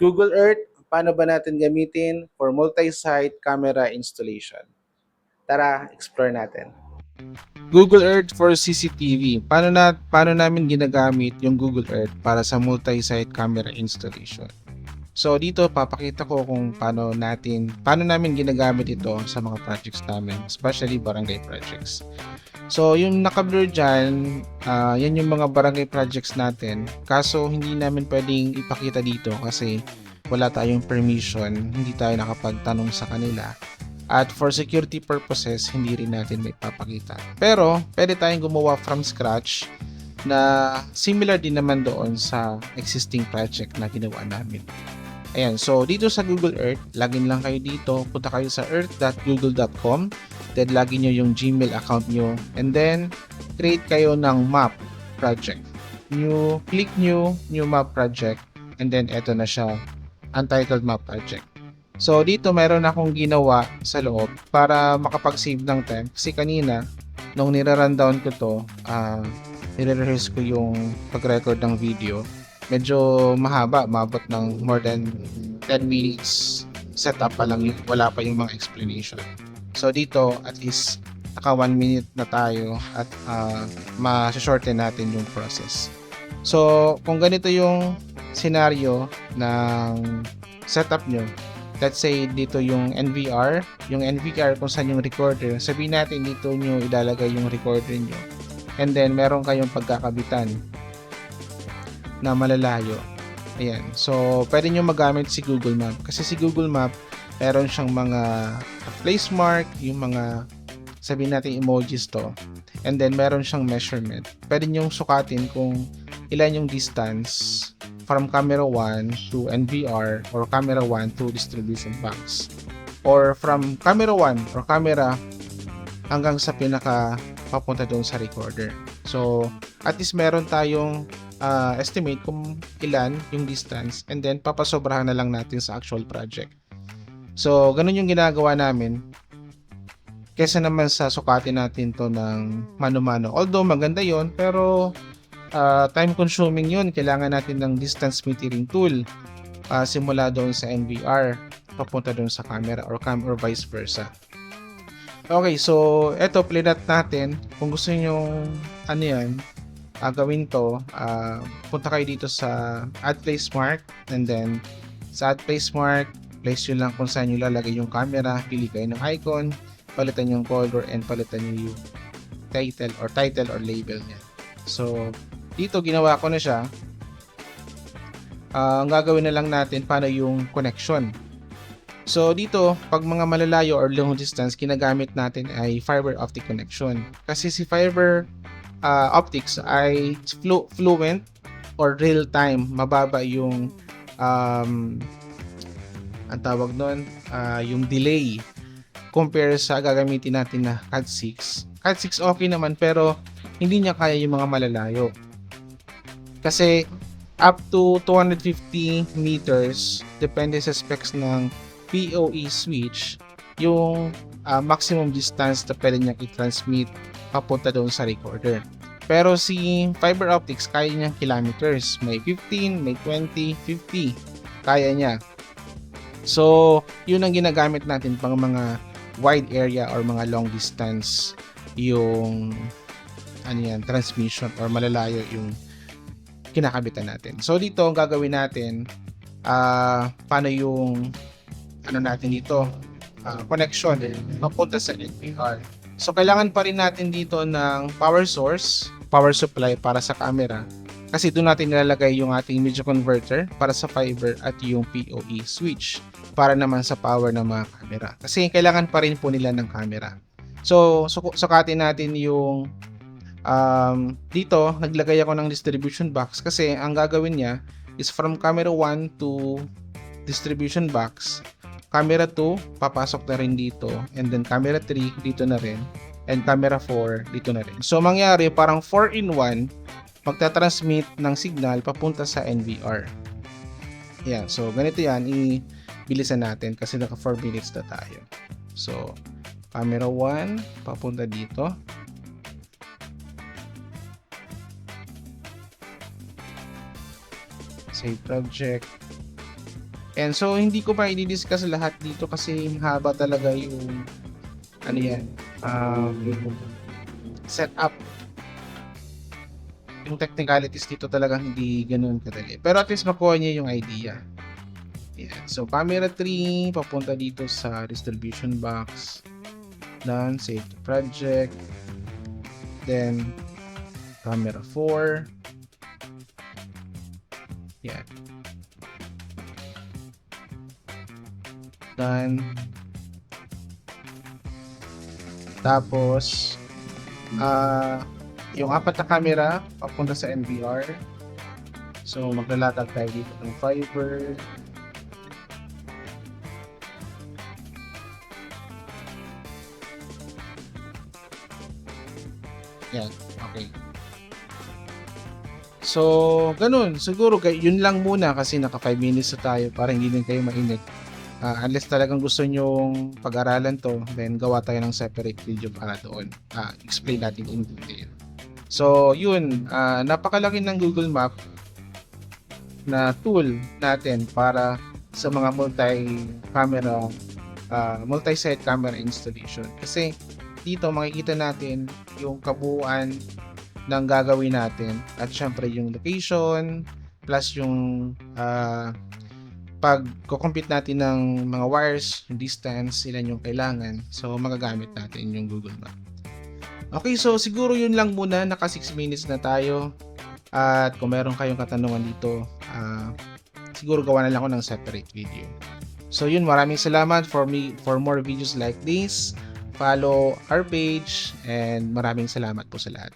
Google Earth, paano ba natin gamitin for multi-site camera installation? Tara, explore natin. Google Earth for CCTV. Paano namin ginagamit yung Google Earth para sa multi-site camera installation? So dito papakita ko kung paano namin ginagamit ito sa mga projects namin, especially barangay projects. So yung naka-blur dyan, yan yung mga barangay projects natin. Kaso hindi namin pwedeng ipakita dito kasi wala tayong permission, hindi tayo nakapagtanong sa kanila. At for security purposes, hindi rin natin may papakita. Pero pwede tayong gumawa from scratch na similar din naman doon sa existing project na ginawa namin. Ayan, so dito sa Google Earth, login lang kayo dito, punta kayo sa earth.google.com, then login nyo yung Gmail account nyo, and then create kayo ng map project. Click new map project, and then eto na siya, untitled map project. So dito meron akong ginawa sa loob para makapag-save ng time, kasi kanina nung nire-rundown ko to, nire-rehearse ko yung pag-record ng video. Medyo mahaba, maabot ng more than 10 minutes setup pa lang yun, wala pa yung mga explanation. So dito at least naka 1 minute na tayo at ma-shorten natin yung process. So kung ganito yung scenario ng setup nyo, let's say dito yung NVR kung saan yung recorder, sabihin natin dito nyo ilalagay yung recorder nyo, and then meron kayong pagkakabitan na malalayo. Ayan. So, pwede nyo magamit si Google Map. Kasi si Google Map, meron siyang mga place mark, yung mga, sabihin natin emojis to. And then, meron siyang measurement. Pwede nyo sukatin kung ilan yung distance from camera 1 to NVR or camera 1 to distribution box. Or from camera 1 or camera hanggang sa pinaka papunta doon sa recorder. So, at least meron tayong estimate kung ilan yung distance, and then papasobrahan na lang natin sa actual project. So, ganun yung ginagawa namin kesa naman sa sukatin natin to ng mano-mano. Although maganda yon, pero time consuming yun. Kailangan natin ng distance metering tool simula doon sa NVR papunta doon sa camera or vice versa. Okay, so eto plinat natin. Kung gusto niyo gawin to, punta kayo dito sa add place mark, and then sa add place mark, place yun lang kung saan nyo lalagay yung camera, pili kayo ng icon, palitan yung color, and palitan nyo yung title or label niya. So dito ginawa ko na siya. Ang gagawin na lang natin paano yung connection. So dito, pag mga malalayo or long distance, ginagamit natin ay fiber optic connection. Kasi si fiber optics ay fluent or real time, mababa yung ang tawag doon, yung delay compare sa gagamitin natin na Cat6. Cat6 okay naman, pero hindi niya kaya yung mga malalayo. Kasi up to 250 meters, depende sa specs ng PoE switch, yung maximum distance na pwede niyang i-transmit papunta doon sa recorder. Pero si fiber optics, kaya niyang kilometers. May 15, may 20, 50. Kaya niya. So, yun ang ginagamit natin pang mga wide area or mga long distance yung transmission or malalayo yung kinakabitan natin. So, dito ang gagawin natin, paano yung natin dito, connection papunta sa NVR. So, kailangan pa rin natin dito ng power source, power supply para sa camera. Kasi doon natin nilalagay yung ating media converter para sa fiber at yung PoE switch para naman sa power ng mga camera. Kasi kailangan pa rin po nila ng camera. So, sukatin natin yung dito, naglagay ako ng distribution box kasi ang gagawin niya is from camera 1 to distribution box. Camera 2, papasok na rin dito. And then camera 3, dito na rin. And camera 4, dito na rin. So, mangyari, parang 4-in-1, magta-transmit ng signal papunta sa NVR. Yan. So, ganito yan. Bilisan natin kasi naka 4 minutes na tayo. So, camera 1, papunta dito. Save project. And so hindi ko pa i-discuss lahat dito kasi haba talaga yung ano yan, yung setup. Yung technicalities dito talagang hindi ganoon kadali. Pero at least makuha niya yung idea. Yan. So camera 3 papunta dito sa distribution box. Done, save the project. Then camera 4. Yan. Done. Tapos yung apat na camera papunta sa NVR. So maglalatag tayo dito ng fiber. Yan, okay. So, ganun. Siguro yun lang muna kasi naka 5 minutes na tayo para hindi din kayo mainit. Unless talagang gusto nyong pag-aralan to, then gawa tayo ng separate video para doon. Explain natin in detail. So, yun. Napakalaki ng Google Map na tool natin para sa mga multi-camera, multi-site camera installation. Kasi dito makikita natin yung kabuuan ng gagawin natin at syempre yung location plus yung pag-compute natin ng mga wires, yung distance, ilan yung kailangan. So magagamit natin yung Google Map. Okay, so siguro yun lang muna, naka 6 minutes na tayo. At kung meron kayong katanungan dito, siguro gawa na lang ako ng separate video. So yun, maraming salamat for more videos like this. Follow our page and maraming salamat po sa lahat.